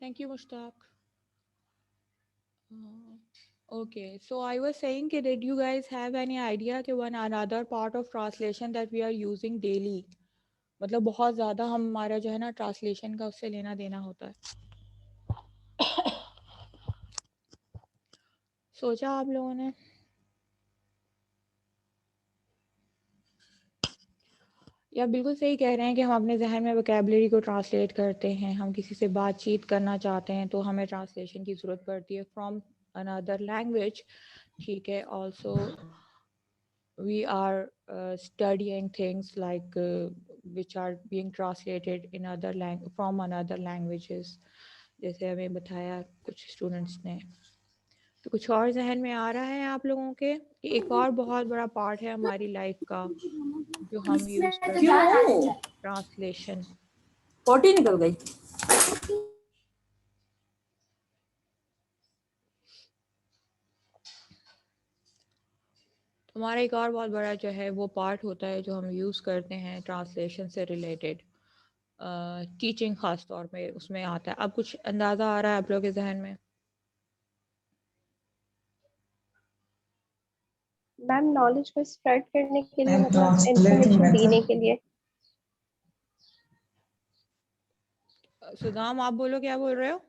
Thank you, Mushtaq. Okay, so I was saying, कि did you guys have any idea कि one another part of translation that we are using daily, मतलब बहुत ज़्यादा हमारा जो है ना ट्रांसलेशन का उससे लेना देना होता है. सोचा आप लोगों ने? या बिल्कुल सही कह रहे हैं कि हम अपने जहन में वोकेबलरी को ट्रांसलेट करते हैं. हम किसी से बातचीत करना चाहते हैं तो हमें ट्रांसलेशन की ज़रूरत पड़ती है फ्रॉम अनदर लैंग्वेज. ठीक है. Also we are studying things like which are being translated in other from another languages. जैसे हमें बताया कुछ स्टूडेंट्स ने. तो कुछ और जहन में आ रहा है आप लोगों के कि एक और बहुत बड़ा पार्ट है हमारी लाइफ का जो हम यूज करते हैं, ट्रांसलेशन. पोटी निकल गई. हमारा एक और बहुत बड़ा जो है वो पार्ट होता है जो हम यूज़ करते हैं ट्रांसलेशन से रिलेटेड. टीचिंग ख़ास तौर पे उसमें आता है. अब कुछ अंदाज़ा आ रहा है आप लोगों के जहन में? मैम नॉलेज को स्प्रेड करने के लिए, मतलब इंफॉर्मेशन देने के लिए. सुदाम आप बोलो, क्या बोल रहे हो?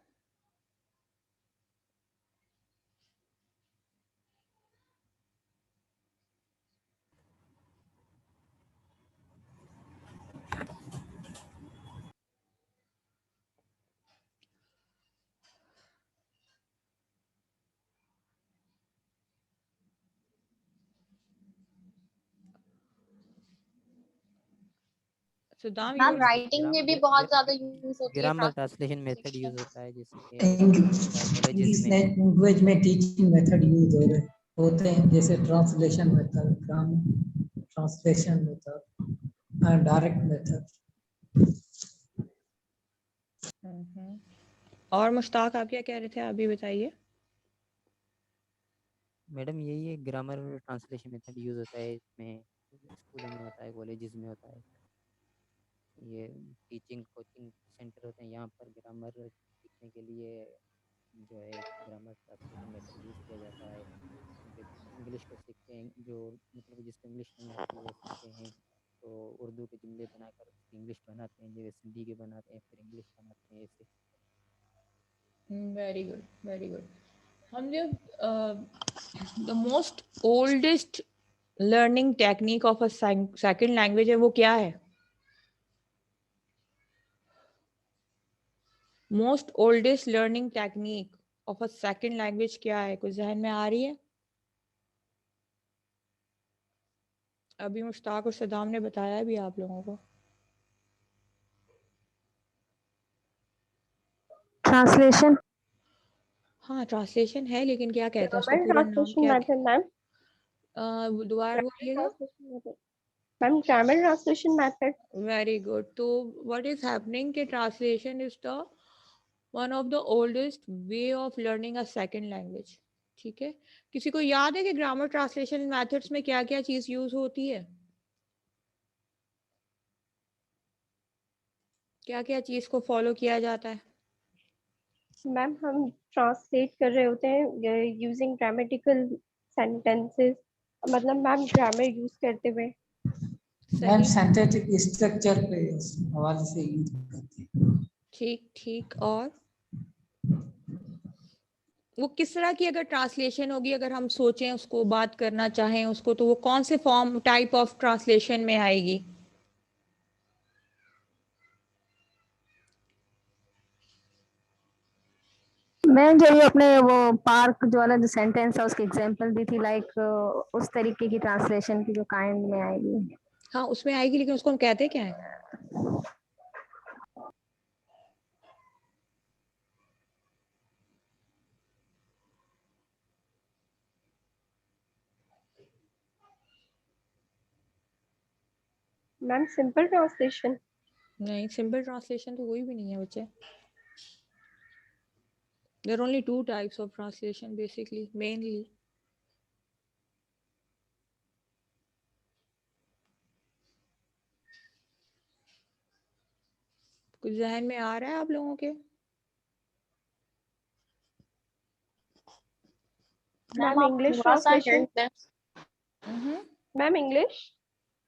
सुदाम, मैम you राइटिंग में भी बहुत ज्यादा यूज होती है ग्रामर ट्रांसलेशन मेथड यूज होता है, जैसे इंग्लिश कॉलेजेस में। लैंग्वेज में टीचिंग मेथड यूज होते हैं, जैसे translation method, grammar translation method, direct method. और मुश्ताक आप क्या कह रहे थे, आप भी बताइए। मैडम यही है, ग्रामर ट्रांसलेशन मेथड यूज होता है इसमें, स्कूलों में होता है, कॉलेजेस में होता है। ये टीचिंग कोचिंग सेंटर होते हैं, यहाँ पर ग्रामर सीखने के लिए जो है ग्रामर ट्रांसलेशन मेथड यूज़ किया जाता है। इंग्लिश को सीखते हैं, जो मतलब जिसको इंग्लिश नहीं आती वो सीखते हैं, तो उर्दू के जुमले बनाकर इंग्लिश बनाते हैं, जैसे सिंधी के बनाते हैं फिर इंग्लिश बनाते हैं, ऐसे। Very good, very good. हम जब the most oldest learning technique of a second language है, वो क्या है? Most oldest learning technique of a second language क्या है? कुछ जहन में आ रही है? अभी मुश्ताक और सदाम ने बताया भी आप लोगों को। ट्रांसलेशन। हाँ, ट्रांसलेशन है, लेकिन क्या कहते हैं उसका ग्रामर पूरा नाम ट्रांसलेशन क्या? Method ma'am. दोबारा बोलिएगा। Ma'am grammar translation method. Very good. तो व्हाट इज हैपनिंग कि translation is the one of the oldest way of learning a second language. ठीक है, किसी को याद है कि ग्रामर ट्रांसलेशन मेथड्स में क्या क्या चीज यूज होती है? क्या क्या चीज को फॉलो किया जाता है? मैम हम ट्रांसलेट कर रहे होते हैं यूजिंग ग्रामेटिकल सेंटेंसेस, मतलब मैम ग्रामर यूज करते हुए। मैम सिंथेटिक स्ट्रक्चर पे हवाले से यूज करते हैं। ठीक ठीक। और वो किस तरह की अगर ट्रांसलेशन होगी, अगर हम सोचें उसको, बात करना चाहें उसको, तो वो कौन से फॉर्म टाइप ऑफ ट्रांसलेशन में आएगी? मैं जो ये अपने वो पार्क जो वाला जो सेंटेंस है उसकी एग्जांपल दी थी, लाइक उस तरीके की ट्रांसलेशन की जो काइंड में आएगी। हाँ उसमें आएगी, लेकिन उसको हम कहते क्या है? Ma'am simple translation. नहीं, सिंपल ट्रांसलेशन तो कोई भी नहीं है बच्चे। There are only two types of translation basically, mainly. कुछ जहन में आ रहा है आप लोगों के? Ma'am English translation. Ma'am English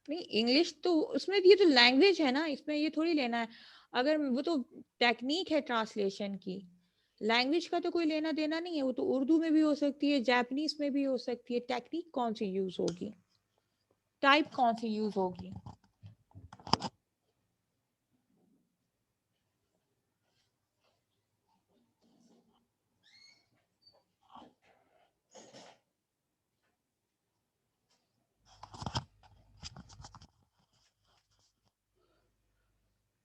नहीं, इंग्लिश तो उसमें ये तो लैंग्वेज है ना, इसमें ये थोड़ी लेना है। अगर वो तो टेक्निक है ट्रांसलेशन की, लैंग्वेज का तो कोई लेना देना नहीं है। वो तो उर्दू में भी हो सकती है, जापानीज में भी हो सकती है। टेक्निक कौन सी यूज होगी, टाइप कौन सी यूज होगी?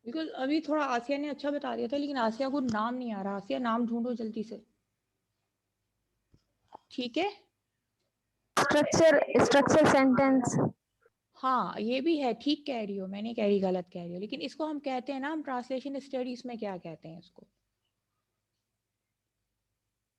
बिकॉज अभी थोड़ा आसिया ने अच्छा बता दिया था, लेकिन आसिया को नाम नहीं आ रहा। आसिया नाम ढूंढो जल्दी से, ठीक है? Structure sentence. हाँ ये भी है, ठीक कह रही हो, मैं नहीं कह रही गलत कह रही हो, लेकिन इसको हम कहते हैं ना, हम ट्रांसलेशन स्टडीज में क्या कहते हैं इसको?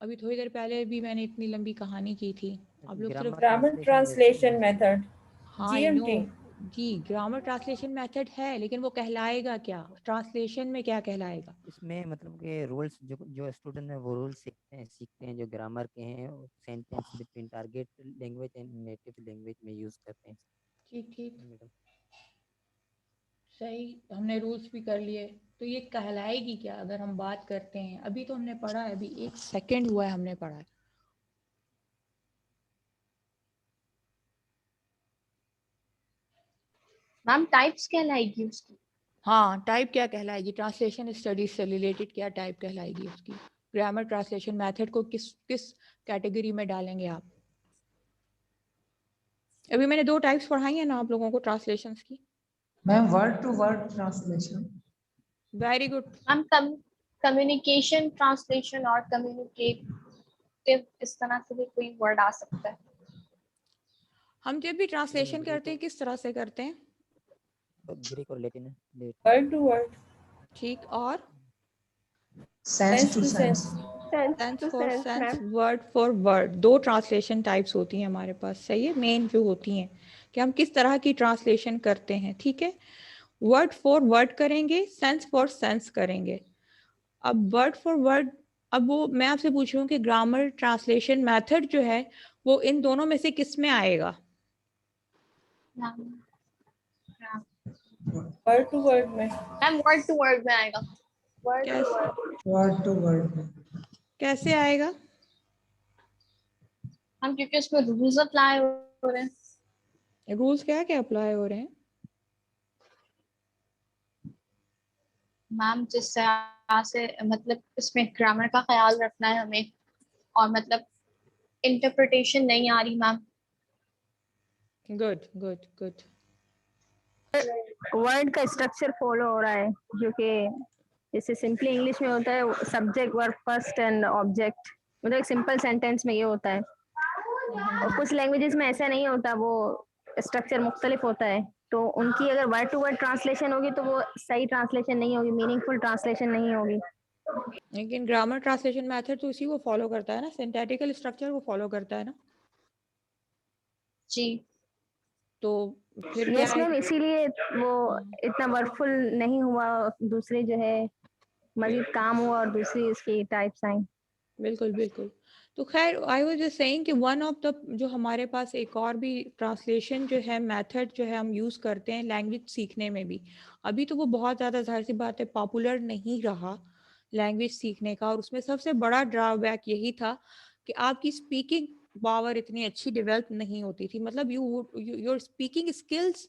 अभी थोड़ी देर पहले भी मैंने इतनी लंबी कहानी की थी, आप लोग सिर्फ ग्रामर ट्रांसलेशन मेथड, हाँ जीएमटी। जी, ग्रामर ट्रांसलेशन मेथड है, लेकिन वो कहलाएगा क्या? ट्रांसलेशन में क्या कहलाएगा? इसमें मतलब कि रूल्स जो स्टूडेंट है वो रूल्स सीखते हैं जो ग्रामर के हैं, sentence between target language and native language में यूज करते हैं। ठीक ठीक, मैडम सही, हमने रूल्स भी कर लिए। तो ये कहलाएगी क्या अगर हम बात करते हैं? अभी तो हमने पढ़ा है, अभी 1 सेकंड हुआ है हमने पढ़ा है। मैम टाइप्स कहलाएगी उसकी। हाँ, टाइप क्या कहलाएगी? ट्रांसलेशन स्टडीज से रिलेटेड क्या टाइप कहलाएगी उसकी? ग्रामर ट्रांसलेशन मेथड को किस किस कैटेगरी में डालेंगे आप? अभी मैंने 2 टाइप्स पढ़ाई है ना आप लोगों को ट्रांसलेशंस की। Ma'am word to word translation. Very good. Ma'am communication translation और कम्युनिकेटिव, इस तरह से भी कोई वर्ड आ सकता है। हम जब भी ट्रांसलेशन करते हैं किस तरह से करते हैं? तो ग्रीक और लैटिन है। Word to word. ठीक, और sense to to sense. Sense sense to for sense sense, ma'am. Word for word, दो ट्रांसलेशन टाइप्स होती हैं हमारे पास, सही है, मेन जो होती हैं कि हम किस तरह की ट्रांसलेशन करते हैं। ठीक है, वर्ड फॉर वर्ड करेंगे, सेंस फॉर सेंस करेंगे। अब वर्ड फॉर वर्ड, अब वो मैं आपसे पूछ रही हूँ कि ग्रामर ट्रांसलेशन मेथड जो है वो इन दोनों में से किस में आएगा? Word to word में. मैम वर्ड टू वर्ड में आएगा। वर्ड टू कैसे वर्ड। Word to word. कैसे आएगा? हम क्योंकि उसमें रूल्स अप्लाई हो रहे हैं। रूल्स क्या क्या अप्लाई हो रहे हैं? मैम जिस तरह से मतलब इसमें ग्रामर का ख्याल रखना है हमें, और मतलब इंटरप्रिटेशन नहीं आ रही ma'am. Good good good. Word का स्ट्रक्चर फॉलो हो रहा है, जो कि जैसे सिंपली इंग्लिश में होता है subject verb first and object, मतलब एक सिंपल सेंटेंस में ये होता है। और कुछ लैंग्वेजेस में ऐसा नहीं होता, वो स्ट्रक्चर मुख्तलिफ होता है। तो उनकी अगर वर्ड टू वर्ड ट्रांसलेशन होगी तो वो सही ट्रांसलेशन नहीं होगी, मीनिंगफुल ट्रांसलेशन नहीं होगी। लेकिन ग्रामर ट्रांसलेशन मेथड तो इसी को फॉलो करता है ना, सिंथेटिकल स्ट्रक्चर को फॉलो करता है ना। जी तो फिर क्या यस है? मैम, इसीलिए वो इतना वर्कफुल नहीं हुआ, दूसरे जो है मजीद काम हुआ और दूसरी इसकी टाइप्स आई। बिल्कुल बिल्कुल। तो खैर आई वाज जस्ट सेइंग कि वन ऑफ द जो हमारे पास एक और भी ट्रांसलेशन जो है मेथड जो है हम यूज़ करते हैं लैंग्वेज सीखने में भी। अभी तो वो बहुत ज़्यादा ज़ाहिर सी बात है पॉपुलर नहीं रहा लैंग्वेज सीखने का, और उसमें सबसे बड़ा ड्रॉबैक यही था कि आपकी स्पीकिंग पावर इतनी अच्छी डेवलप नहीं होती थी। मतलब your speaking skills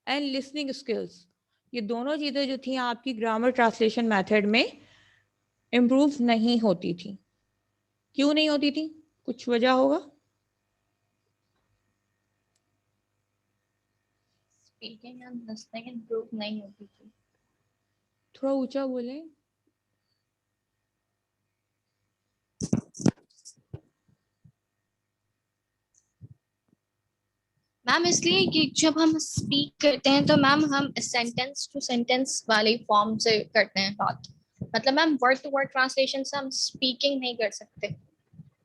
and listening skills, ये दोनों चीज़ें जो थी आपकी ग्रामर ट्रांसलेशन मेथड में इम्प्रूव नहीं होती थी। क्यों नहीं होती थी? कुछ वजह होगा? स्पीकिंग एंड लिसनिंग इम्प्रूव नहीं होती थी। थोड़ा ऊंचा बोले। मैम इसलिए कि जब हम स्पीक करते हैं तो मैम हम सेंटेंस टू सेंटेंस वाले फॉर्म से करते हैं बात। मतलब ma'am word to word translation से हम स्पीकिंग नहीं कर सकते,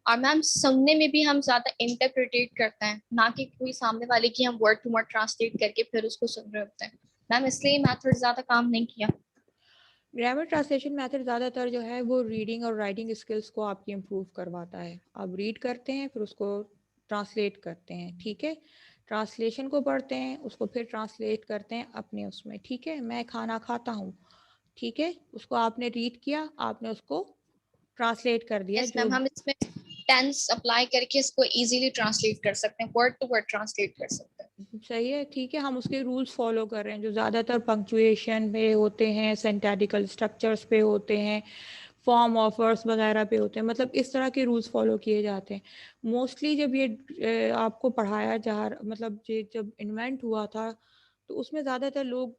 और मैम सुनने में भी हम ज्यादा इंटरप्रिटेट करते हैं, ना कि कोई सामने वाले की हम वर्ड टू वर्ड ट्रांसलेट करके फिर उसको सुन रहे होते हैं। मैम इसलिए मैथड ज्यादा काम नहीं किया। ग्रामर ट्रांसलेशन मेथड ज़्यादातर जो है वो रीडिंग और राइटिंग स्किल्स को आपकी इम्प्रूव करवाता है। आप रीड करते हैं फिर उसको ट्रांसलेट करते हैं, ठीक है, ट्रांसलेशन को पढ़ते हैं उसको फिर ट्रांसलेट करते हैं अपने उसमें। ठीक है, मैं खाना खाता हूँ, ठीक है, उसको आपने रीड किया, आपने उसको ट्रांसलेट कर दिया। यस जो मैम, हम इसमें टेंस अप्लाई करके इसको इजीली ट्रांसलेट कर सकते हैं, वर्ड टू वर्ड ट्रांसलेट कर सकते हैं। सही है, ठीक है, हम उसके रूल्स फॉलो कर रहे हैं जो ज़्यादातर पंक्चुएशन पे होते हैं, सिंटैटिकल स्ट्रक्चर्स पे होते हैं, फॉर्म ऑफर्स वगैरह पे होते हैं, मतलब इस तरह के रूल्स फॉलो किए जाते हैं। मोस्टली जब ये आपको पढ़ाया मतलब ये जब इन्वेंट हुआ था तो उसमें ज़्यादातर लोग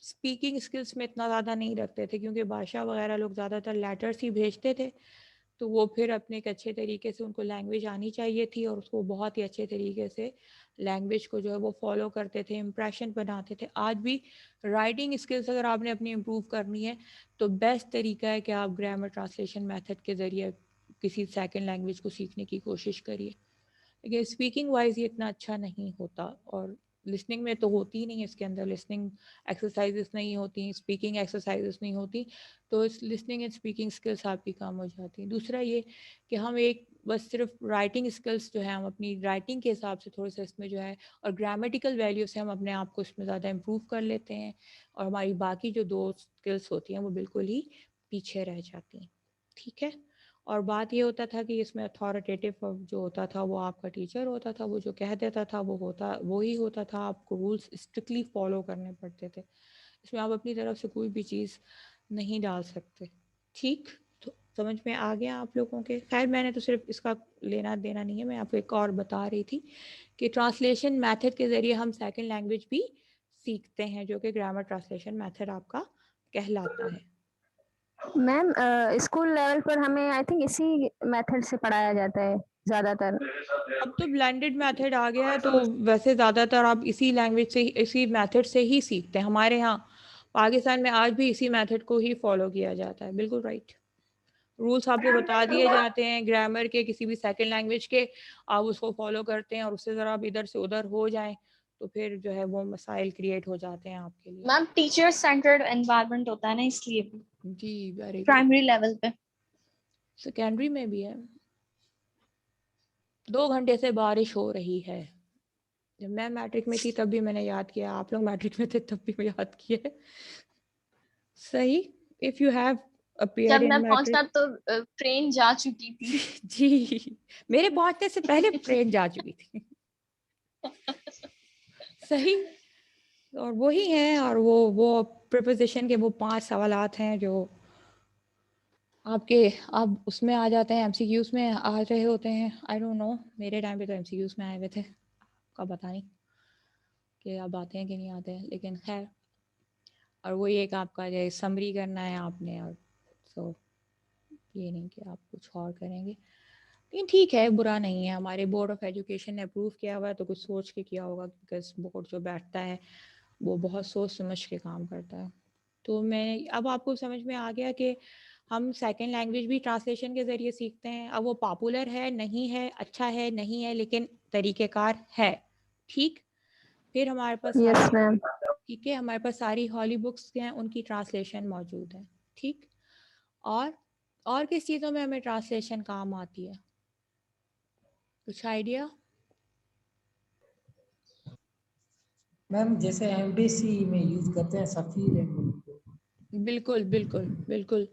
स्पीकिंग स्किल्स में इतना ज़्यादा नहीं रखते थे, क्योंकि भाषा वगैरह लोग ज़्यादातर लेटर्स ही भेजते थे। तो वो फिर अपने एक अच्छे तरीके से उनको लैंग्वेज आनी चाहिए थी और उसको बहुत ही अच्छे तरीके से लैंग्वेज को जो है वो फॉलो करते थे, इम्प्रेशन बनाते थे। आज भी राइटिंग स्किल्स अगर आपने अपनी इम्प्रूव करनी है तो बेस्ट तरीका है कि आप ग्रामर ट्रांसलेशन मेथड के ज़रिए किसी सेकंड लैंग्वेज को सीखने की कोशिश करिए। लेकिन स्पीकिंग वाइज ये इतना अच्छा नहीं होता, और लिसनिंग में तो होती ही नहीं है, इसके अंदर लिसनिंग एक्सरसाइजेस नहीं होती, स्पीकिंग एक्सरसाइजेस नहीं होती, तो इस लिसनिंग एंड स्पीकिंग स्किल्स आपकी कम हो जाती हैं। दूसरा ये कि हम एक बस सिर्फ राइटिंग स्किल्स जो है हम अपनी राइटिंग के हिसाब से थोड़ा सा इसमें जो है और ग्रामेटिकल वैल्यू से हम अपने आप को इसमें ज़्यादा इम्प्रूव कर लेते हैं, और हमारी बाकी जो दो स्किल्स होती हैं वो बिल्कुल ही पीछे रह जाती हैं। ठीक है, और बात ये होता था कि इसमें अथॉरिटेटिव जो होता था वो आपका टीचर होता था, वो जो कह देता था वो ही होता था, आपको रूल्स स्ट्रिक्टली फॉलो करने पड़ते थे। इसमें आप अपनी तरफ से कोई भी चीज़ नहीं डाल सकते। ठीक, तो समझ में आ गया आप लोगों के? खैर मैंने तो सिर्फ इसका लेना देना नहीं है, मैं आपको एक और बता रही थी कि ट्रांसलेशन मेथड के ज़रिए हम सेकंड लैंग्वेज भी सीखते हैं, जो कि ग्रामर ट्रांसलेशन मेथड आपका कहलाता है। मैम स्कूल लेवल पर हमें आई थिंक इसी मेथड से पढ़ाया जाता है ज्यादातर। अब तो ब्लेंडेड मेथड आ गया है, तो वैसे ज़्यादातर आप इसी लैंग्वेज से, इसी मेथड से ही सीखते हैं। हमारे यहाँ पाकिस्तान में आज भी इसी मेथड को ही फॉलो किया जाता है। बिल्कुल राइट। रूल्स आपको बता दिए जाते हैं ग्रामर के, किसी भी सेकंड लैंग्वेज के, आप उसको फॉलो करते हैं और उससे ज़रा आप इधर से उधर हो जाएं तो फिर जो है वो मसाइल क्रिएट हो जाते हैं आपके लिए। मैम टीचर सेंटर्ड एनवायरनमेंट होता है ना, इसलिए जी वेरी गुड। प्राइमरी लेवल पे। सेकेंडरी में भी है। 2 घंटे से बारिश हो रही है। जब मैं मैट्रिक में थी तब भी मैंने याद किया, आप लोग मैट्रिक में थे तब भी मैं याद किए। सही। इफ यू हैव जब अपीयर्ड इन मैं मैट्रिक। पहुंचना तो ट्रेन जा चुकी थी। जी, मेरे पहुंचने से पहले ट्रेन जा चुकी थी। सही। और वही है, और वो प्रीपोजिशन के वो 5 सवालात हैं जो आपके, अब उसमें आ जाते हैं, एमसीक्यूज में आ रहे होते हैं। आई डोंट नो, मेरे टाइम पे तो एमसीक्यूज में आए हुए थे, का पता नहीं कि अब आते हैं कि नहीं आते हैं, लेकिन खैर। और वो एक आपका जो समरी करना है आपने, और सो ये नहीं कि आप कुछ और करेंगे। लेकिन ठीक है, बुरा नहीं है। हमारे बोर्ड ऑफ एजुकेशन ने अप्रूव किया हुआ है तो कुछ सोच के किया होगा, बिकॉज बोर्ड जो बैठता है वो बहुत सोच समझ के काम करता है। तो मैं, अब आपको समझ में आ गया कि हम सेकंड लैंग्वेज भी ट्रांसलेशन के ज़रिए सीखते हैं। अब वो पॉपुलर है नहीं है, अच्छा है नहीं है, लेकिन तरीक़ेकार है। ठीक। फिर हमारे पास यस सारी, मैम। ठीक है, हमारे पास सारी हॉली बुक्स हैं, उनकी ट्रांसलेशन मौजूद है। ठीक। और किस चीज़ों में हमें ट्रांसलेशन काम आती है, कुछ आइडिया? मैम जैसे एमडीसी में यूज करते हैं सफीर एंड मुल्क को। बिल्कुल बिल्कुल बिल्कुल।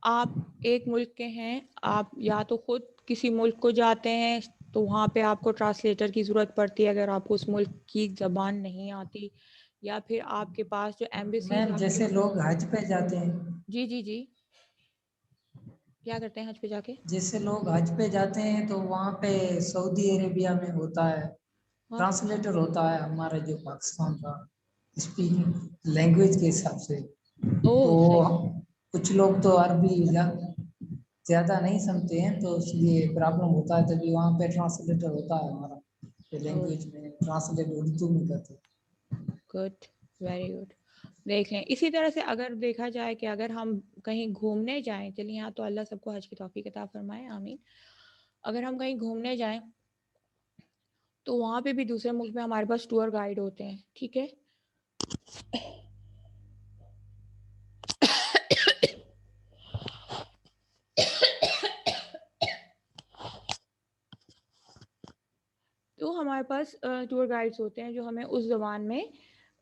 आप एक मुल्क के हैं, आप या तो खुद किसी मुल्क को जाते हैं तो वहाँ पे आपको ट्रांसलेटर की ज़रूरत पड़ती है अगर आपको उस मुल्क की ज़बान नहीं आती, या फिर आपके पास जो एम्बेसीज मैम आपके। जैसे लोग हज पे जाते हैं, जी जी जी। क्या करते हैं हज पे जाके? जैसे लोग हज पे जाते हैं तो वहाँ पे सऊदी अरेबिया में होता है हाँ। ट्रांसलेटर होता है हमारा जो पाकिस्तान का स्पीकिंग लैंग्वेज के हिसाब से। तो ओह सही। कुछ लोग तो अरबी ज़्यादा नहीं समझते हैं तो इसलिए प्रॉब्लम होता है, तभी वहाँ पे ट्रांसलेटर होता है हमारा ओह लैंग्वेज में ट्रांसलेट उर्दू में करते हैं। Good, very good. देख लें, इसी तरह से अगर देखा जाए कि अगर हम कहीं घूमने जाएं, चलिए यहाँ तो अल्लाह सबको हज की तौफीक अता फरमाए, आमीन। अगर हम कहीं घूमने जाएं तो वहाँ पे भी दूसरे मुल्क में हमारे पास टूर गाइड होते हैं। ठीक है। तो हमारे पास टूर गाइड्स होते हैं जो हमें उस ज़बान में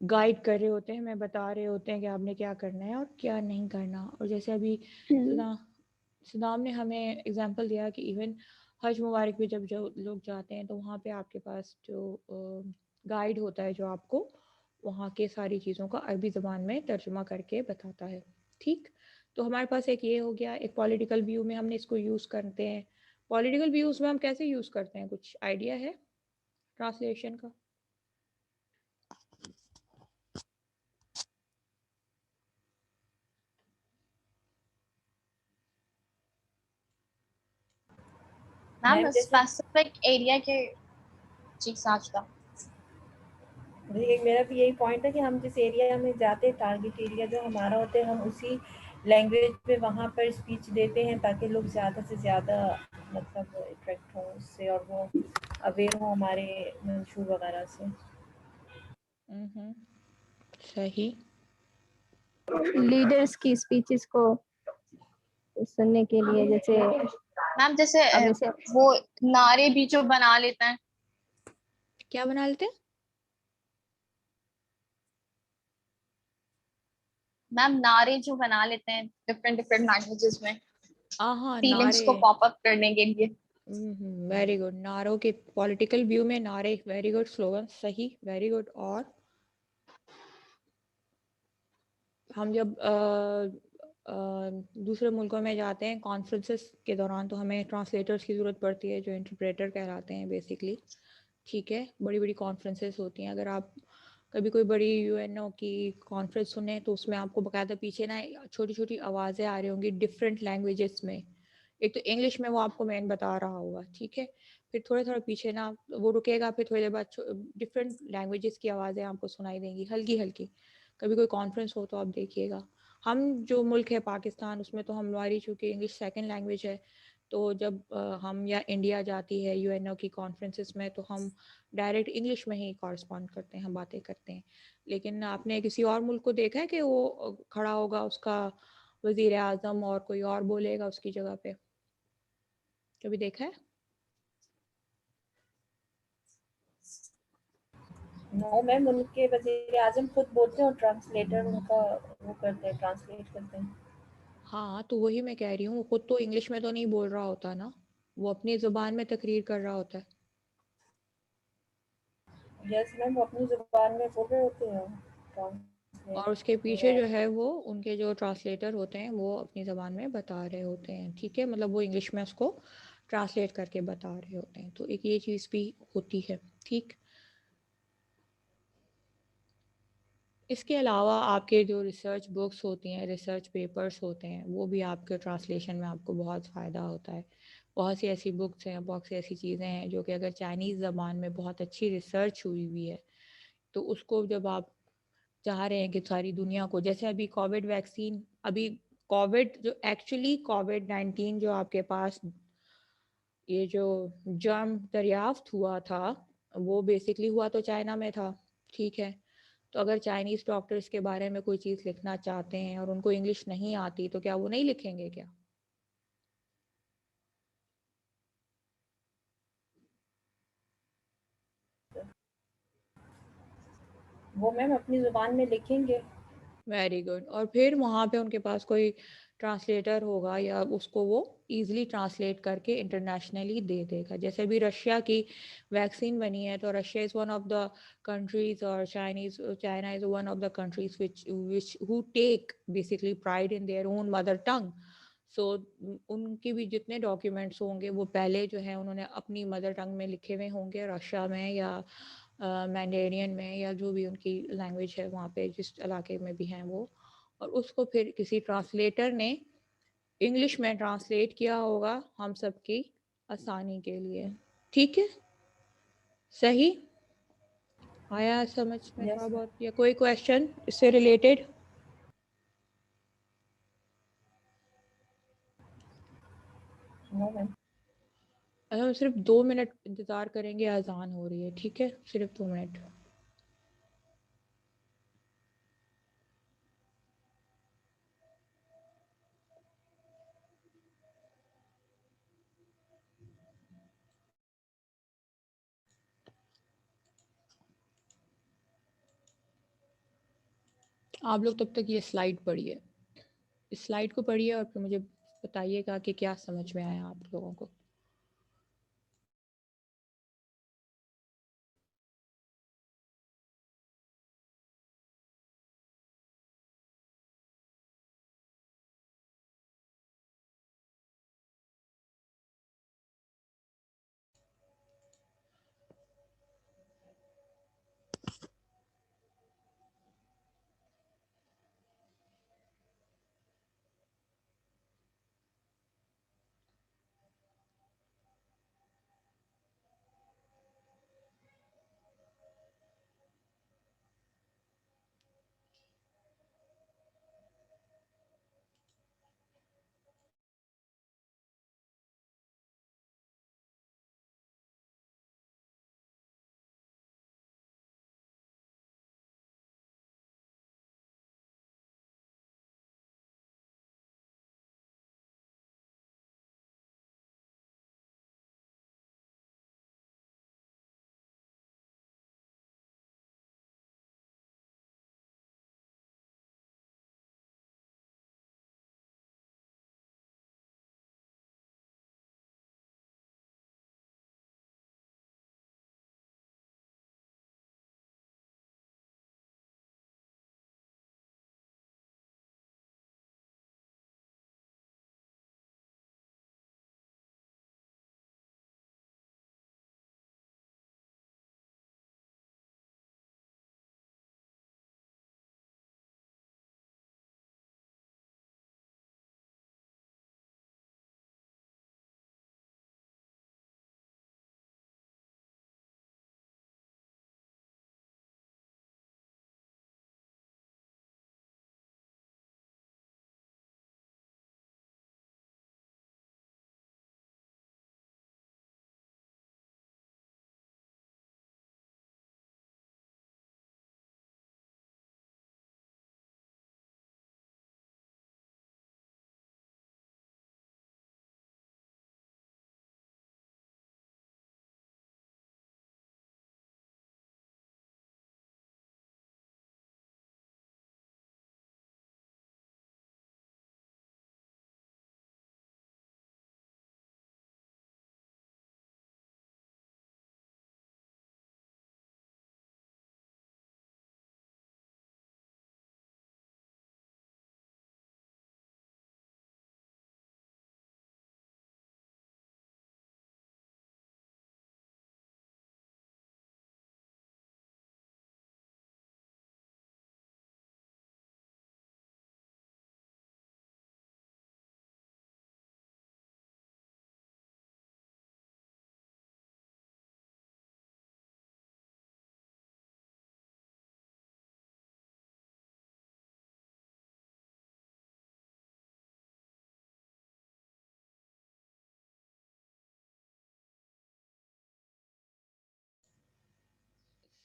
गाइड कर रहे होते हैं, हमें बता रहे होते हैं कि आपने क्या करना है और क्या नहीं करना। और जैसे अभी सदाम ने हमें एग्जांपल दिया कि इवन हज मुबारक में जब जो लोग जाते हैं तो वहाँ पे आपके पास जो गाइड होता है जो आपको वहाँ के सारी चीज़ों का अरबी ज़बान में तर्जुमा करके बताता है। ठीक। तो हमारे पास एक ये हो गया, एक पॉलिटिकल व्यू में हमने इसको यूज़ करते हैं। पॉलिटिकल व्यूज़ में हम कैसे यूज़ करते हैं, कुछ आइडिया है ट्रांसलेशन का? मैम मैम जैसे स्पेसिफिक एरिया के। जी साजदा। देखिए, मेरा भी यही पॉइंट है कि हम जिस एरिया में जाते हैं, टारगेट एरिया जो हमारा होता है, हम उसी लैंग्वेज पे वहाँ पर स्पीच देते हैं ताकि लोग ज़्यादा से ज़्यादा मतलब अट्रैक्ट हों उससे और वो अवेयर हों हमारे मंशूर वगैरह से। सही। लीडर्स की स्पीचेस को सुनने के लिए, जैसे मैम जैसे अब जैसे वो नारे भी जो बना लेते हैं। क्या बना लेते हैं? मैम नारे जो बना लेते हैं डिफरेंट डिफरेंट लैंग्वेजेस में, हाँ फीलिंग्स नारे। को पॉप अप करने के लिए। Very good. नारों के पॉलिटिकल व्यू में नारे, वेरी गुड। स्लोगन, सही, वेरी गुड। और हम जब दूसरे मुल्कों में जाते हैं कॉन्फ्रेंसेस के दौरान तो हमें ट्रांसलेटर्स की ज़रूरत पड़ती है जो इंटरप्रेटर कहलाते हैं बेसिकली। ठीक है। बड़ी बड़ी कॉन्फ्रेंसेस होती हैं, अगर आप कभी कोई बड़ी यूएनओ की कॉन्फ्रेंस सुने तो उसमें आपको बकायदा पीछे ना छोटी छोटी आवाज़ें आ रही होंगी डिफरेंट लैंग्वेजेस में। एक तो इंग्लिश में वो आपको मेन बता रहा होगा, ठीक है, फिर थोड़ा थोड़ा पीछे ना वो रुकेगा, फिर थोड़ी देर बाद डिफरेंट लैंग्वेजेस की आवाज़ें आपको सुनाई देंगी हल्की हल्की। कभी कोई कॉन्फ्रेंस हो तो आप देखिएगा। हम जो मुल्क है पाकिस्तान, उसमें तो हमारी चूँकि इंग्लिश सेकंड लैंग्वेज है, तो जब हम या इंडिया जाती है यूएनओ की कॉन्फ्रेंसेस में तो हम डायरेक्ट इंग्लिश में ही कॉरस्पॉन्ड करते हैं, हम बातें करते हैं। लेकिन आपने किसी और मुल्क को देखा है कि वो खड़ा होगा उसका वज़ीर आज़म और कोई और बोलेगा उसकी जगह पे? कभी देखा है? नो मैम, उनके वज़ीर आज़म खुद बोलते हैं और ट्रांसलेटर उनका वो करते हैं, ट्रांसलेट करते हैं। हाँ, तो वही मैं कह रही हूँ, वो खुद तो इंग्लिश में तो नहीं बोल रहा होता ना, वो अपनी ज़ुबान में तकरीर कर रहा होता है। यस मैम, वो अपनी ज़ुबान में बोल रहे होते हैं, और उसके ट्रांसलेट पीछे जो है वो उनके जो ट्रांसलेटर होते हैं वो अपनी ज़बान में बता रहे होते हैं, ठीक है, मतलब वो इंग्लिश में उसको ट्रांसलेट करके बता रहे होते हैं। तो एक ये चीज़ भी होती है, ठीक। इसके अलावा आपके जो रिसर्च बुक्स होती हैं, रिसर्च पेपर्स होते हैं, वो भी आपके ट्रांसलेशन में आपको बहुत फ़ायदा होता है। बहुत सी ऐसी बुक्स हैं, बहुत सी ऐसी चीज़ें हैं जो कि अगर चाइनीज़ ज़बान में बहुत अच्छी रिसर्च हुई हुई है तो उसको जब आप चाह रहे हैं कि सारी दुनिया को, जैसे अभी कोविड वैक्सीन, अभी कोविड जो एक्चुअली कोविड-19 जो आपके पास ये जो जर्म दरियाफ्त हुआ था वो बेसिकली हुआ तो चाइना में था, ठीक है। तो अगर चाइनीज़ डॉक्टर्स के बारे में कोई चीज़ लिखना चाहते हैं और उनको इंग्लिश नहीं आती तो क्या वो नहीं लिखेंगे क्या? वो मैम अपनी ज़ुबान में लिखेंगे। Very good. और फिर वहाँ पे उनके पास कोई ट्रांसलेटर होगा या उसको वो इजीली ट्रांसलेट करके इंटरनेशनली दे देगा। जैसे अभी रशिया की वैक्सीन बनी है तो Russia is one of the countries और China is one of the countries which who take basically pride in their own mother tongue. So उनके भी जितने डॉक्यूमेंट्स होंगे वो पहले जो है उन्होंने अपनी मदर टंग में लिखे हुए होंगे, रशिया में या मैंडेरियन में या जो भी उनकी लैंग्वेज है वहाँ पे जिस इलाके में भी हैं वो, और उसको फिर किसी ट्रांसलेटर ने इंग्लिश में ट्रांसलेट किया होगा हम सबकी आसानी के लिए, ठीक है। सही आया समझ में थोड़ा यस मैम। बहुत, या कोई क्वेश्चन इससे रिलेटेड? No ma'am. अच्छा, हम सिर्फ 2 मिनट इंतज़ार करेंगे, अजान हो रही है, ठीक है, सिर्फ 2 मिनट। आप लोग तब तक ये स्लाइड पढ़िए, इस स्लाइड को पढ़िए और फिर मुझे बताइएगा कि क्या समझ में आया आप लोगों को।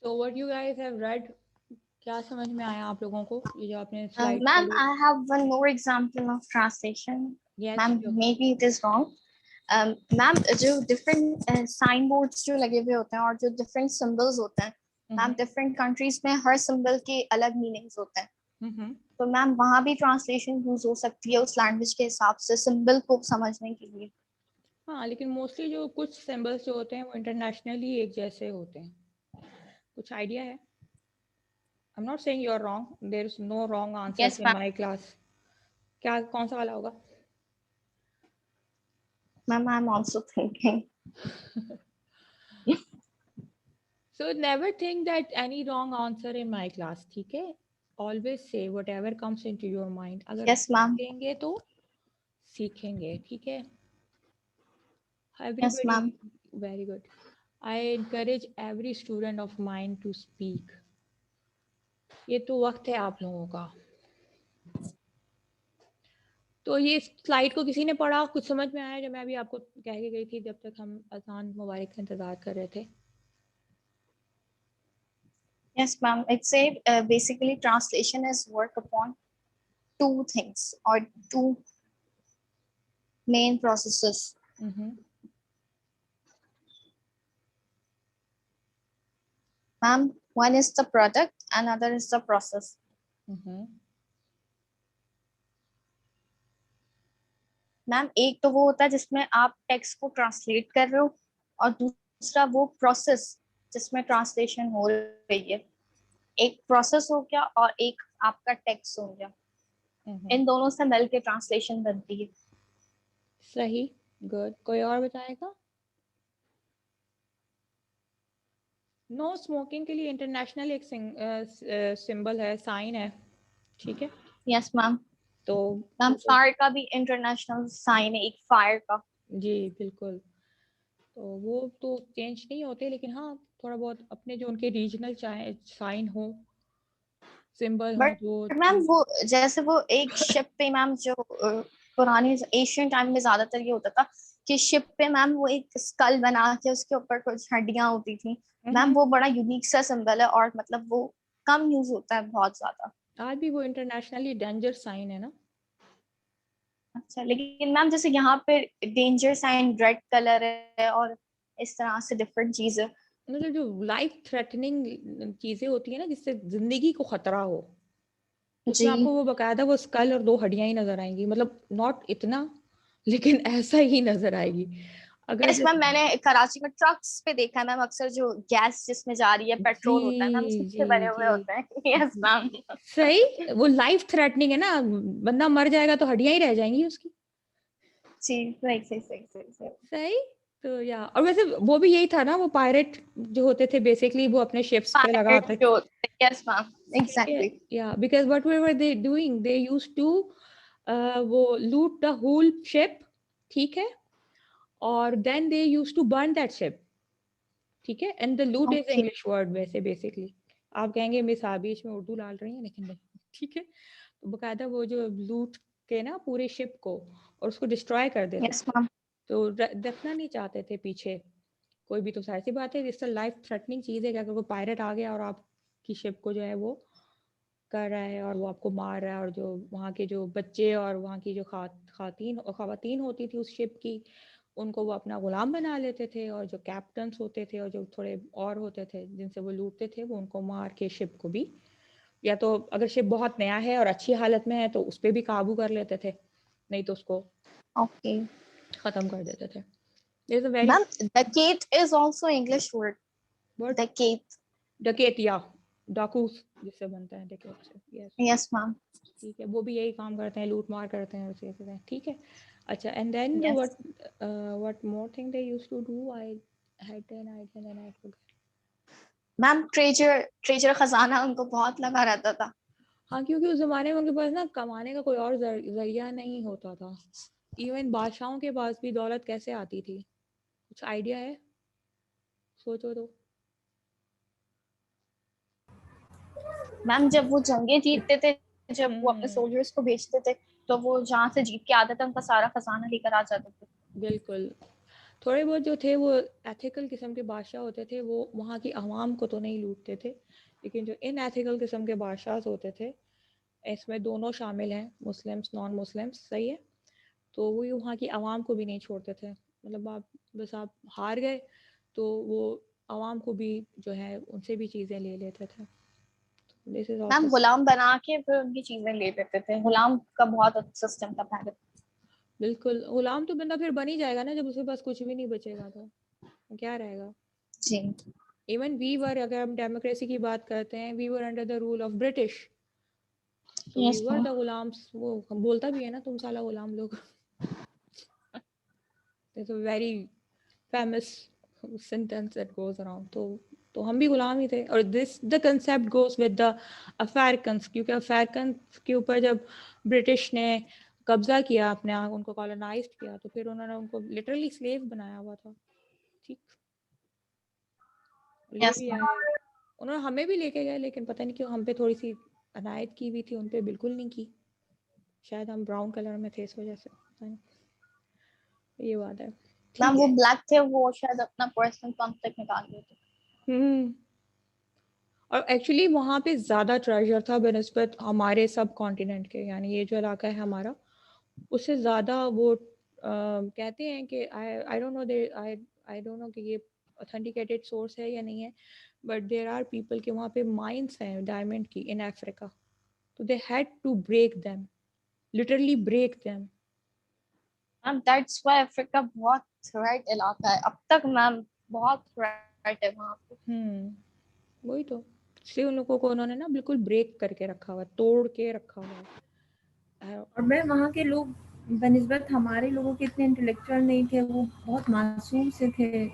So what you guys have read, क्या समझ में आया आप लोगों को ये जो आपने स्लाइड Ma'am, पढ़ी? I have one more example of translation. Yes, Ma'am, sure. maybe it is wrong. Ma'am, जो different sign boards जो लगे हुए होते हैं और जो different symbols होते हैं, मैम different countries में हर symbol के अलग meanings होते हैं. तो मैम वहाँ भी translation यूज हो सकती है उस language के हिसाब से symbol को समझने के लिए. हाँ, लेकिन मोस्टली जो कुछ सिंबल्स जो होते हैं वो इंटरनेशनली एक जैसे होते हैं. कुछ आइडिया है? I'm not saying you're wrong. There is no wrong answers Yes, in ma'am. my class. क्या कौन सा वाला होगा? Ma'am, I'm also thinking. So never think that any wrong answer in my class. ठीक है? Always say whatever comes into your mind. अगर Yes, ma'am. सीखेंगे तो सीखेंगे, ठीक है? Yes, ma'am. Very good. I encourage every student of mine to speak. ये तो वक्त है आप लोगों का. तो ये स्लाइड को किसी ने पढ़ा, कुछ समझ में आया जो मैं अभी आपको कह के गई थी जब तक हम अजान मुबारक का इंतजार कर रहे थे? Yes, ma'am. It's a basically translation is work upon two things or two main processes. Ma'am, one is the product, another is the process. Ma'am एक तो वो होता है जिसमें आप टेक्स्ट को ट्रांसलेट कर रहे हो और दूसरा वो प्रोसेस जिसमें ट्रांसलेशन हो रही है. एक प्रोसेस हो गया और एक आपका टेक्स्ट हो गया. इन दोनों से मिल के ट्रांसलेशन बनती है. सही, गुड. कोई और बताएगा? नो स्मोकिंग के लिए इंटरनेशनल एक सिंबल है, साइन है, ठीक है? Yes ma'am. तो मैम फायर का भी इंटरनेशनल साइन है, एक फायर का. जी बिल्कुल. तो वो तो चेंज नहीं होते, लेकिन हाँ थोड़ा बहुत अपने जो उनके रीजनल साइन हो, सिंबल हो जो. मैम वो जैसे वो एक शिप पे मैम जो पुरानी एशियन टाइम में ज्यादातर ये होता था कि शिप पे मैम वो एक स्कल बना के उसके ऊपर कुछ हड्डियां होती थी. मैम वो बड़ा यूनिक सा सिंबल है और मतलब वो कम यूज होता है बहुत ज्यादा. आज भी वो इंटरनेशनली डेंजर साइन है ना? अच्छा, लेकिन मैम जैसे यहाँ पे डेंजर साइन रेड कलर है और इस तरह से डिफरेंट चीजें. मतलब जो लाइफ थ्रेटनिंग चीजें होती है ना, जिससे जिंदगी को खतरा हो, उसमें आपको वो बकायदा वो स्कल और दो हड्डियां ही नजर आएंगी. मतलब नॉट इतना, लेकिन ऐसा ही नजर आएगी. अगर yes, मैम मैंने कराची में ट्रक्स पे देखा है मैम, अक्सर जो गैस जिसमें जा रही है पेट्रोल होता है मैम उससे बने हुए होते हैं. Yes ma'am. सही, वो लाइफ थ्रेटनिंग है ना, बंदा मर जाएगा तो हड्डियां ही रह जाएंगी उसकी. जी सही सही सही सही सही. तो या और वैसे वो भी यही था ना, वो पायरेट जो होते थे बेसिकली वो अपने शिप्स पे लगाते थे. Yes ma'am exactly. या because what were they doing, they used to वो लूट द होल शिप, ठीक है, और then they used to burn that ship, ठीक है. And the loot is English word वैसे बेसिकली. आप कहेंगे मिस आप बीच में उर्दू डाल रही हैं, लेकिन नहीं, ठीक है. तो बकायदा वो जो लूट के ना पूरे शिप को और उसको डिस्ट्रॉय कर देते. Yes ma'am. तो देखना नहीं चाहते थे पीछे कोई भी. तो सारी सी बात है, इससे लाइफ थ्रेटनिंग चीज है कि अगर कोई पायरेट आ गया और आपकी शिप को जो है वो कर रहा है और वो आपको मार रहा है, और जो वहाँ के जो बच्चे और वहाँ की जो खवातीन होती थी उस शिप की, उनको वो अपना गुलाम बना लेते थे, और जो कैप्टन्स होते थे और जो थोड़े और होते थे जिनसे वो लूटते थे, वो उनको मार के शिप को भी, या तो अगर शिप बहुत नया है और अच्छी हालत में है तो उस पर भी काबू कर लेते थे, नहीं तो उसको खत्म कर देते थे. Ma'am, decade is also English word. What? Decade, या डाकू जिससे बनता है डेकेट से. yes ma'am. ठीक है, वो भी यही काम करते हैं, लूट मार करते हैं उसे, ठीक है. अच्छा, and then what more thing they used to do? I had an idea and I forgot. Ma'am treasure खजाना उनको बहुत लगा रहता था. हाँ, क्योंकि उस जमाने में उनके पास ना कमाने का कोई और जरिया नहीं होता था. इवन बादशाहों के पास भी दौलत कैसे आती थी? कुछ आइडिया है? सोचो तो. मैम जब वो जंगे जीतते थे, जब वो अपने सोल्जर्स को बेचते थे, तो वो जहाँ से जीत के आते थे उनका सारा खजाना लेकर आ जाते थे. बिल्कुल. थोड़े बहुत जो थे वो एथिकल किस्म के बादशाह होते थे, वो वहाँ की आवाम को तो नहीं लूटते थे, लेकिन जो इन एथिकल किस्म के बादशाह होते थे, इसमें दोनों शामिल हैं, मुस्लिम्स नॉन मुस्लिम्स, सही है, तो वो वहाँ की आवाम को भी नहीं छोड़ते थे। मतलब आप हार गए तो वो आवाम को भी जो है उनसे भी चीज़ें ले लेते थे। दिस इज मैम ऑल्सो गुलाम बना के फिर उनकी चीजें ले लेते थे। गुलाम का बहुत सिस्टम था पहले। बिल्कुल, गुलाम तो बंदा फिर बन ही जाएगा ना, जब उसके पास कुछ भी नहीं बचेगा तो क्या रहेगा। जी इवन वी वर, अगर हम डेमोक्रेसी की बात करते हैं, we were under the rule of British, तो we yes were ma'am. The गुलाम्स। वो बोलता भी है ना, तुम साला गुलाम लोग। It's a very famous sentence that goes around. तो हम भी गुलाम ही थे। और this the concept goes with the Africans, क्योंकि अफेरिकन्स के ऊपर जब ब्रिटिश ने कब्जा किया, अपने उनको कॉलोनाइज किया, तो फिर उन्होंने उनको लिटरली स्लेव बनाया हुआ था। ठीक, ये यस भी मैम। है। उन्होंने हमें भी लेके गए, लेकिन पता नहीं क्यों हम पे थोड़ी सी अनायत की हुई थी, उन पे बिल्कुल नहीं की। शायद हम ब्राउन कलर में थे इस वजह से, पता नहीं, ये बात है। मैम ठीक वो है। ब्लैक थे, वो शायद अपना पर्सनल कॉन्फ्लिक्ट निकाल रहे थे। और एक्चुअली वहाँ पे ज़्यादा ट्रेजर था बनस्बत हमारे सब कॉन्टिनेंट के, यानी ये जो इलाका है हमारा, उससे ज़्यादा वो कहते हैं कि I don't know they I don't know कि ये ऑथेंटिकेटेड सोर्स है या नहीं है, बट देर आर पीपल के वहाँ पे माइंस हैं डायमंड की इन अफ्रीका, तो they had to break them, literally break them. Ma'am that's why Africa बहुत थ्रेट इलाका है अब तक मैम, बहुत थ्रेट है वहाँ पे। वही तो, इसलिए उन लोगों को उन्होंने ना बिल्कुल ब्रेक करके रखा हुआ, तोड़ के रखा हुआ है। और मैं वहाँ के लोग बनिस्बत हमारे लोगों के इतने इंटेलेक्चुअल नहीं थे, वो बहुत मासूम से थे,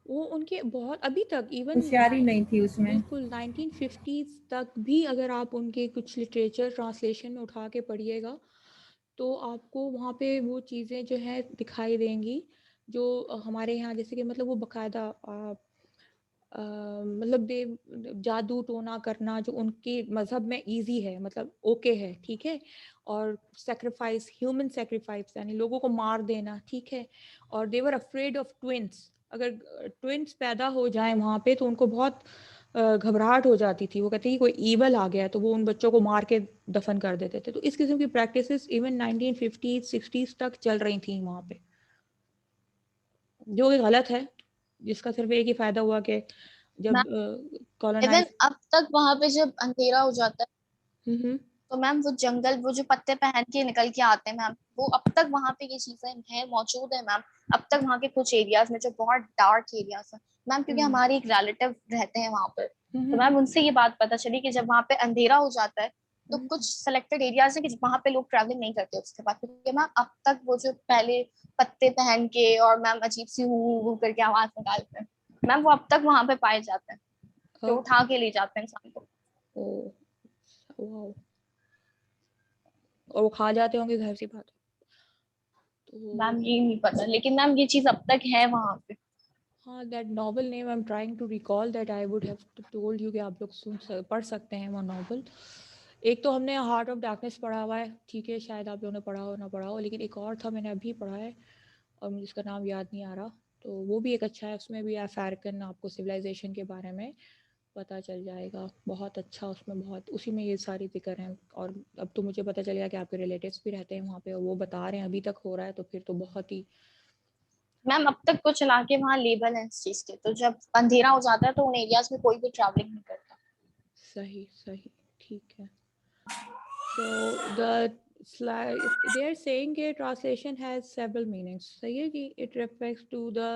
वो उनके बहुत अभी तक इवन होशियारी नहीं थी उसमें। बिल्कुल 1950s तक भी अगर आप उनके कुछ लिटरेचर ट्रांसलेशन में उठा के पढ़िएगा, तो आपको वहाँ पे वो चीज़ें जो है दिखाई देंगी जो हमारे यहाँ, जैसे कि मतलब वो बाकायदा मतलब जादू टोना करना जो उनके मज़हब में इजी है, मतलब ओके है, ठीक है, और सेक्रीफाइस, ह्यूमन सेक्रीफाइस, यानी लोगों को मार देना, ठीक है, और देवर अफ्रेड ऑफ ट्विंस। अगर ट्विंस पैदा हो जाएं वहाँ पे तो उनको बहुत घबराहट हो जाती थी, वो कहते कि कोई ईवल आ गया, तो वो उन बच्चों को मार के दफन कर देते थे। तो इस किस्म की प्रैक्टिसेस इवन 1950s 60s तक चल रही थी वहाँ पे, जो कि गलत है, जिसका सिर्फ एक ही फायदा हुआ कि जब इवन कॉलोनाइज। अब तक वहां पे जब अंधेरा हो जाता है तो मैम वो जंगल, वो जो पत्ते पहन के निकल के आते हैं मैम, वो अब तक वहां पे ये चीजें हैं, मौजूद है मैम। अब तक वहाँ के कुछ एरियाज में जो बहुत डार्क एरियाज है मैम, क्योंकि हमारे एक रिलेटिव रहते हैं वहां पर, तो मैम उनसे ये बात पता चली कि जब वहाँ पे अंधेरा हो जाता है तो कुछ सेलेक्टेड एरियाज है कि वहां पे लोग ट्रैवलिंग नहीं करते उसके बाद, क्योंकि मैम अब तक वो जो पहले पत्ते पहन के और मैम अजीब सी हू करके आवाज निकालते हैं मैम, वो अब तक वहां पे पाए जाते हैं, जो उठा के ले जाते हैं इंसान को। और वो खा जाते होंगे, घर सी बात है। मैम तो ये नहीं पता, लेकिन मैम ये चीज अब तक है वहां पे। हाँ, that novel name I am trying to recall that I would have told you कि आप लोग पढ़ सकते हैं वो नॉवल। एक तो हमने हार्ट ऑफ डार्कनेस पढ़ा हुआ है, ठीक है, शायद आप लोगों ने पढ़ा हो ना पढ़ा हो, लेकिन एक और था मैंने अभी पढ़ा है और मुझे इसका नाम याद नहीं आ रहा, तो वो भी एक अच्छा है। उसमें भी अफ्रीकन आपको सिविलाइजेशन के बारे में पता चल जाएगा, बहुत अच्छा, उसमें बहुत उसी में ये सारी जिक्र हैं। और अब तो मुझे पता चलेगा कि आपके रिलेटिव्स भी रहते हैं वहाँ पे और वो बता रहे हैं अभी तक हो रहा है, तो फिर तो बहुत ही। मैम अब तक कुछ इलाके वहाँ लेबल है इस चीज के, तो जब अंधेरा हो जाता है तो उन एरियाज में कोई भी ट्रैवलिंग नहीं करता। सही सही, ठीक है। So the slide they are saying कि translation has several meanings, सही है कि it refers to the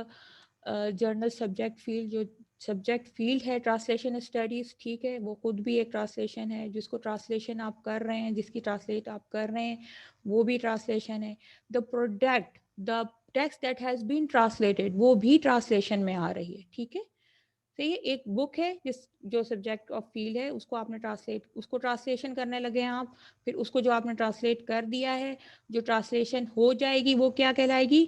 journal subject field, जो सब्जेक्ट फील्ड है ट्रांसलेशन स्टडीज, ठीक है, वो खुद भी एक ट्रांसलेशन है, जिसको ट्रांसलेशन आप कर रहे हैं, जिसकी ट्रांसलेट आप कर रहे हैं, वो भी ट्रांसलेशन है। The product, the text that has been translated, वो भी ट्रांसलेशन में आ रही है, ठीक है। तो ये एक बुक है जिस जो सब्जेक्ट ऑफ फील्ड है, उसको आपने उसको ट्रांसलेशन करने लगे हैं आप, फिर उसको जो आपने ट्रांसलेट कर दिया है, जो ट्रांसलेशन हो जाएगी वो क्या कहलाएगी,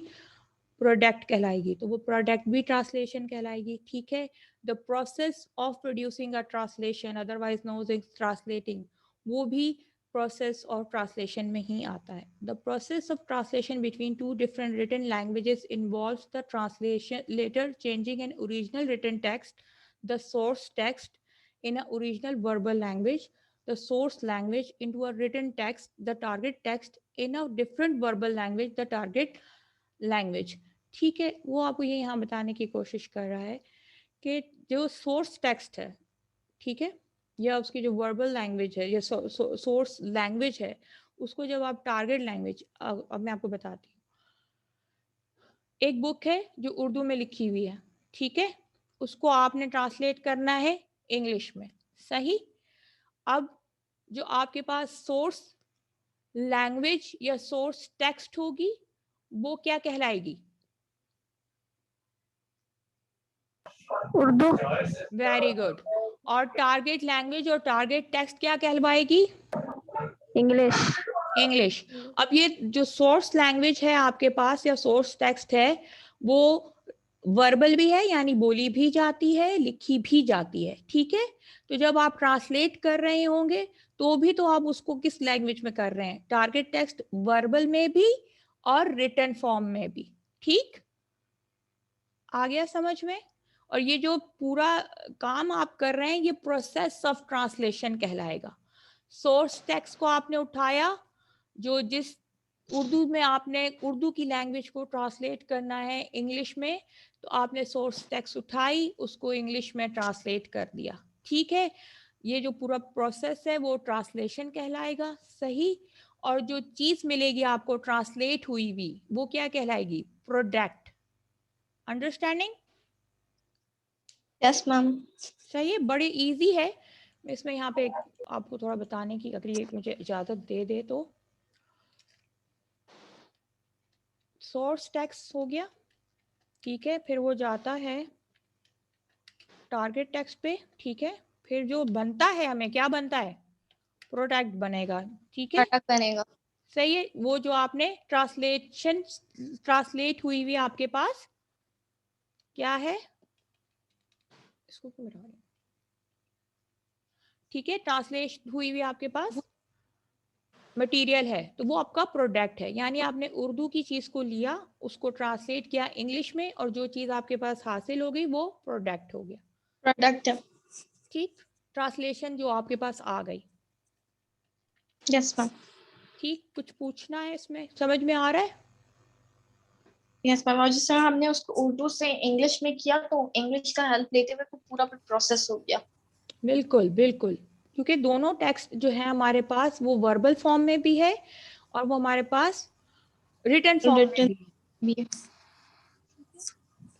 प्रोडक्ट कहलाएगी, तो वो प्रोडक्ट भी ट्रांसलेशन कहलाएगी, ठीक है। The process of producing a translation, otherwise known as translating, वो भी प्रोसेस ऑफ ट्रांसलेशन में ही आता है। The process of translation between two different written languages involves the translation later changing an original written text, the source text in an original verbal language, the source language into a written text, the target text in a different verbal language, the target language। ठीक है, वो आपको ये यहाँ बताने की कोशिश कर रहा है कि जो सोर्स टेक्स्ट है, ठीक है, या उसकी जो वर्बल लैंग्वेज है या सोर्स लैंग्वेज है, उसको जब आप टारगेट लैंग्वेज, अब मैं आपको बताती हूँ, एक बुक है जो उर्दू में लिखी हुई है, ठीक है, उसको आपने ट्रांसलेट करना है इंग्लिश में, सही। अब जो आपके पास सोर्स लैंग्वेज या सोर्स टेक्स्ट होगी वो क्या कहलाएगी? उर्दू। Very good. और टारगेट लैंग्वेज और टारगेट टेक्स्ट क्या कहलवाएगी? इंग्लिश। इंग्लिश। अब ये जो सोर्स लैंग्वेज है आपके पास या सोर्स टेक्स्ट है वो वर्बल भी है, यानी बोली भी जाती है, लिखी भी जाती है, ठीक है। तो जब आप ट्रांसलेट कर रहे होंगे तो भी तो आप उसको किस लैंग्वेज में कर रहे हैं? टारगेट टेक्स्ट वर्बल में भी और रिटन फॉर्म में भी, ठीक, आ गया समझ में? और ये जो पूरा काम आप कर रहे हैं ये प्रोसेस ऑफ ट्रांसलेशन कहलाएगा। सोर्स टेक्स्ट को आपने उठाया, जो जिस उर्दू में आपने उर्दू की लैंग्वेज को ट्रांसलेट करना है इंग्लिश में, तो आपने सोर्स टेक्स्ट उठाई, उसको इंग्लिश में ट्रांसलेट कर दिया, ठीक है। ये जो पूरा प्रोसेस है वो ट्रांसलेशन कहलाएगा, सही। और जो चीज मिलेगी आपको ट्रांसलेट हुई हुई वो क्या कहलाएगी? प्रोडक्ट। अंडरस्टैंडिंग? Yes ma'am. सही है, बड़ी इजी है। इसमें यहाँ पे आपको थोड़ा बताने की, अगर ये मुझे इजाजत दे दे तो, सोर्स टेक्स्ट हो गया, ठीक है, फिर वो जाता है टारगेट टेक्स्ट पे, ठीक है, फिर जो बनता है हमें क्या बनता है? प्रोडक्ट बनेगा, ठीक है, प्रोडक्ट बनेगा, सही है। वो जो आपने ट्रांसलेट हुई हुई आपके पास क्या है, इसको क्यों मिटा रहे हैं? ठीक है, ट्रांसलेट हुई हुई आपके पास मटेरियल है, तो वो आपका प्रोडक्ट है। यानी आपने उर्दू की चीज को लिया, उसको ट्रांसलेट किया इंग्लिश में, और जो चीज आपके पास हासिल हो गई वो प्रोडक्ट हो गया, प्रोडक्ट। ठीक, ट्रांसलेशन जो आपके पास आ गई। Yes ma'am. ठीक, कुछ पूछना है इसमें? समझ में आ रहा है? Yes ma'am. और जिस तरह हमने उसको उर्दू से इंग्लिश में किया तो इंग्लिश का हेल्प लेते हुए पूरा प्रोसेस हो गया। बिल्कुल बिल्कुल, क्योंकि दोनों टेक्स्ट जो है हमारे पास वो वर्बल फॉर्म में भी है और वो हमारे पास रिटन फॉर्म में भी है।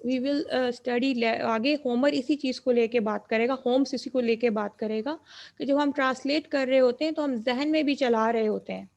वी विल स्टडी आगे, होमर इसी चीज को लेके बात करेगा, होम्स इसी को लेके बात करेगा कि जब हम ट्रांसलेट कर रहे होते हैं तो हम जहन में भी चला रहे होते हैं